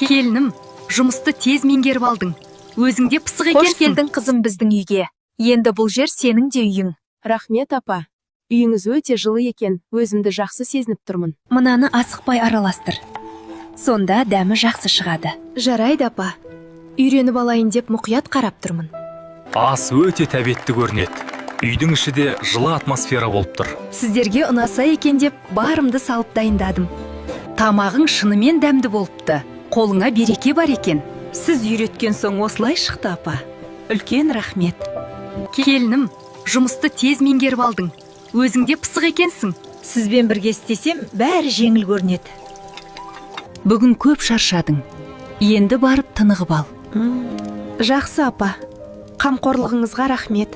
Келінім, жұмысты тез меңгеріп алдың. Өзіңде пысық екенсің. Қош келдің қызым біздің үйге. Енді бұл жер сенің де үйің. Рахмет, апа. Үйіңіз өте жылы екен. Өзімді жақсы сезініп тұрмын. Мынаны асықпай араластыр. Сонда дәмі жақсы шығады. Жарайды, апа. Үйреніп алайын деп мұқият қарап тұрмын. Ас өте тәбетті көрінеді. Үйдің іші де жылы атмосфера болып тұр. Сіздерге ұнаса екен деп барымды салып дайындадым. Тамағың шынымен дәмді болыпты. Қолыңа береке бар екен. Сіз үйреткен соң осылай шықты, апа. Үлкен рахмет. Келінім, жұмысты тез меңгеріп алдың. Өзіңде пысық екенсің. Сізбен бірге істесем, бәрі жеңіл көрінеді. Бүгін көп шаршадың. Енді барып тынығып ал. Жақсы, апа. Қамқорлығыңызға рахмет.